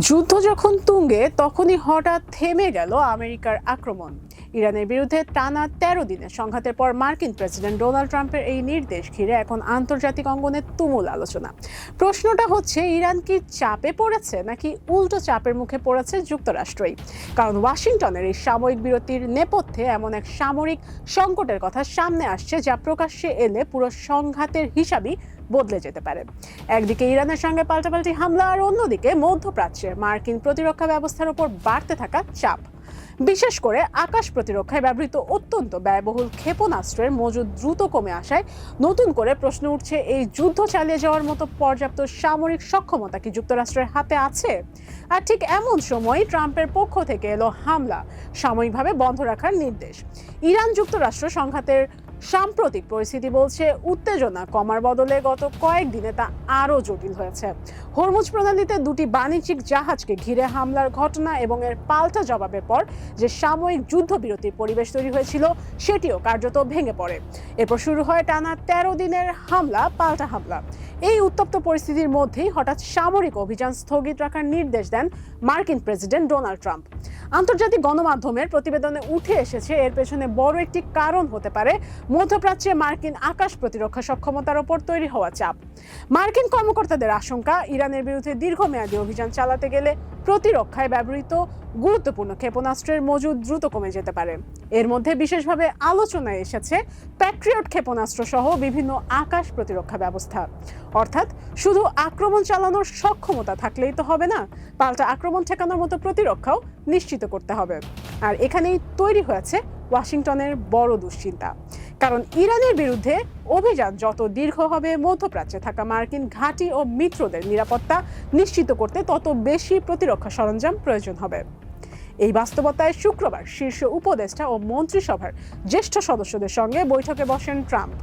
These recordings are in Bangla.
যুদ্ধ যখন তুঙ্গে তখনই হঠাৎ থেমে গেল আমেরিকার আক্রমণ। ইরানের বিরুদ্ধে টানা ১৩ দিনের সংঘাতের পর মার্কিন প্রেসিডেন্ট ডোনাল্ড ট্রাম্পের এই নির্দেশ ঘিরে এখন আন্তর্জাতিক অঙ্গনে তুমুল আলোচনা। প্রশ্নটা হচ্ছে, ইরান কি চাপে পড়েছে নাকি উল্টো চাপের মুখে পড়েছে যুক্তরাষ্ট্রই? কারণ ওয়াশিংটনের এই সাময়িক বিরতির নেপথ্যে এমন এক সামরিক সংকটের কথা সামনে আসছে যা প্রকাশ্যে এলে পুরো সংঘাতের হিসাবই বদলে যেতে পারে। একদিকে ইরানের সঙ্গে পাল্টাপাল্টি হামলা, আর অন্যদিকে মধ্যপ্রাচ্যে মার্কিন প্রতিরক্ষা ব্যবস্থার উপর বাড়তে থাকা চাপ। বিশেষ করে আকাশ প্রতিরক্ষায় ব্যবহৃত অত্যন্ত ব্যয়বহুল ক্ষেপণাস্ত্রের মজুদ দ্রুত কমে আসায় নতুন করে প্রশ্ন উঠছে, এই যুদ্ধ চালিয়ে যাওয়ার মতো পর্যাপ্ত সামরিক সক্ষমতা কি যুক্তরাষ্ট্রের হাতে আছে? আর ঠিক এমন সময় ট্রাম্পের পক্ষ থেকে এলো হামলা সাময়িকভাবে বন্ধ রাখার নির্দেশ। ইরান যুক্তরাষ্ট্র সংঘাতের সাম্প্রতিক পরিস্থিতি বলছে উত্তেজনা কমার বদলে গত কয়েকদিনে তা আরও জটিল হয়েছে। হরমুজ প্রণালীতে দুটি বাণিজ্যিক জাহাজকে ঘিরে হামলার ঘটনা এবং এর পাল্টা জবাবের পর যে সাময়িক যুদ্ধবিরতির পরিবেশ তৈরি হয়েছিল সেটিও কার্যত ভেঙে পড়ে। এরপর শুরু হয় টানা ১৩ দিনের হামলা পাল্টা হামলা। এই উত্তপ্ত পরিস্থিতির মধ্যেই হঠাৎ সামরিক অভিযান স্থগিত রাখার নির্দেশ দেন মার্কিন প্রেসিডেন্ট ডোনাল্ড ট্রাম্প। আন্তর্জাতিক গণমাধ্যমের প্রতিবেদনে উঠে এসেছে, এর পেছনে বড় একটি কারণ হতে পারে মধ্যপ্রাচ্যে মার্কিন আকাশ প্রতিরক্ষা সক্ষমতার ওপর তৈরি হওয়া চাপ। মার্কিন কর্মকর্তাদের আশঙ্কা, ইরানের বিরুদ্ধে দীর্ঘমেয়াদী অভিযান চালাতে গেলে প্রতিরক্ষায় ব্যবহৃত গুরুত্বপূর্ণ ক্ষেপণাস্ত্রের মজুদ দ্রুত কমে যেতে পারে। এর মধ্যে বিশেষভাবে আলোচনায় এসেছে প্যাট্রিয়ট ক্ষেপণাস্ত্র সহ বিভিন্ন আকাশ প্রতিরক্ষা ব্যবস্থা। অর্থাৎ শুধু আক্রমণ চালানোর সক্ষমতা থাকলেই তো হবে না, পাল্টা আক্রমণ ঠেকানোর মতো প্রতিরক্ষাও নিশ্চিত করতে হবে। আর এখানেই তৈরি হয়েছে ওয়াশিংটনের বড় দুশ্চিন্তা। কারণ ইরানের বিরুদ্ধে অভিযান যত দীর্ঘ হবে, মধ্যপ্রাচ্যে থাকা মার্কিন ঘাঁটি ও মিত্রদের নিরাপত্তা নিশ্চিত করতে তত বেশি প্রতিরক্ষা সরঞ্জাম প্রয়োজন হবে। এই বাস্তবতায় শুক্রবার শীর্ষ উপদেষ্টা ও মন্ত্রিসভার জ্যেষ্ঠ সদস্যদের সঙ্গে বৈঠকে বসেন ট্রাম্প।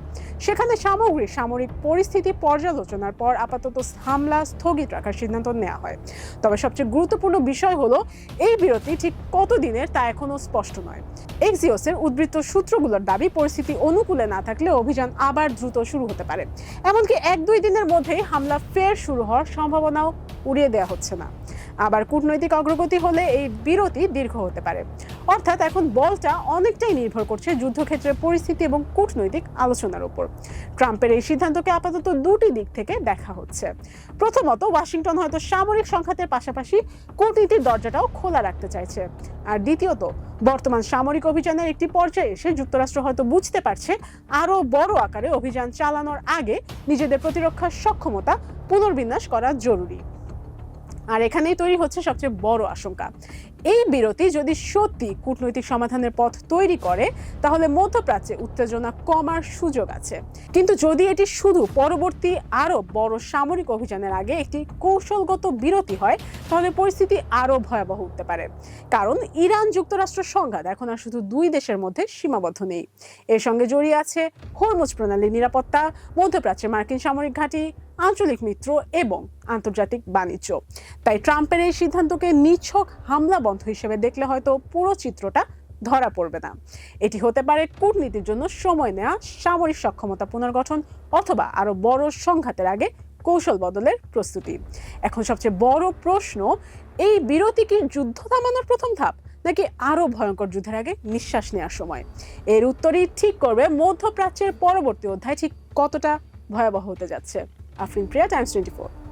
সেখানে সামগ্রিক সামরিক পরিস্থিতি পর্যালোচনার পর আপাতত হামলা স্থগিত রাখার সিদ্ধান্ত নেওয়া হয়। তবে সবচেয়ে গুরুত্বপূর্ণ বিষয় হলো, এই বিরতি ঠিক কতদিনের তা এখনো স্পষ্ট নয়। এক্সিওসের উদ্ধৃত সূত্রগুলোর দাবি, পরিস্থিতি অনুকূলে না থাকলে অভিযান আবার দ্রুত শুরু হতে পারে। এমনকি ১-২ দিনের মধ্যেই হামলা ফের শুরু হওয়ার সম্ভাবনাও উড়িয়ে দেওয়া হচ্ছে না। আবার কূটনৈতিক অগ্রগতি হলে এই বিরতি দীর্ঘ হতে পারে। অর্থাৎ এখন বলটা অনেকটাই নির্ভর করছে যুদ্ধক্ষেত্রের পরিস্থিতি এবং কূটনৈতিক আলোচনার উপর। ট্রাম্পের এই সিদ্ধান্তকে আপাতত দুটি দিক থেকে দেখা হচ্ছে। প্রথমত, ওয়াশিংটন হয়তো সামরিক সংঘাতের পাশাপাশি কূটনীতির দরজাটাও খোলা রাখতে চাইছে। আর দ্বিতীয়ত, বর্তমান সামরিক অভিযানের একটি পর্যায়ে এসে যুক্তরাষ্ট্র হয়তো বুঝতে পারছে আরও বড় আকারে অভিযান চালানোর আগে নিজেদের প্রতিরক্ষা সক্ষমতা পুনর্বিন্যাস করা জরুরি। আর এখানেই তৈরি হচ্ছে সবচেয়ে বড় আশঙ্কা, এই বিরতি যদি সত্যি কূটনৈতিক সমাধানের পথ তৈরি করে তাহলে মধ্যপ্রাচ্যে উত্তেজনা কমার সুযোগ আছে। কিন্তু যদি এটি শুধু পরবর্তী আরো বড় সামরিক অভিযানের আগে একটি কৌশলগত বিরতি হয়, তাহলে পরিস্থিতি আরো ভয়াবহ উঠতে পারে। কারণ ইরান যুক্তরাষ্ট্র সংঘাত এখন আর শুধু দুই দেশের মধ্যে সীমাবদ্ধ নেই, এর সঙ্গে জড়িয়ে আছে হরমুজ প্রণালীর নিরাপত্তা, মধ্যপ্রাচ্যে মার্কিন সামরিক ঘাঁটি, আঞ্চলিক মিত্র এবং আন্তর্জাতিক বাণিজ্য। তাই ট্রাম্পের এই সিদ্ধান্তকে নিছক হামলা বন্ধ হিসেবে দেখলে হয়তো পুরো চিত্রটা ধরা পড়বে না। এটি হতে পারে কূটনীতির জন্য সময় নেওয়া সামরিক সক্ষমতা পুনর্গঠন, অথবা আরো বড় সংঘাতের আগে কৌশল বদলের প্রস্তুতি। এখন সবচেয়ে বড় প্রশ্ন, এই বিরতি কি যুদ্ধ থামানোর প্রথম ধাপ, নাকি আরো ভয়ঙ্কর যুদ্ধের আগে নিঃশ্বাস নেওয়ার সময়? এর উত্তরই ঠিক করবে মধ্যপ্রাচ্যের পরবর্তী অধ্যায় ঠিক কতটা ভয়াবহ হতে যাচ্ছে। আফরিন প্রিয়া, টাইমস 24।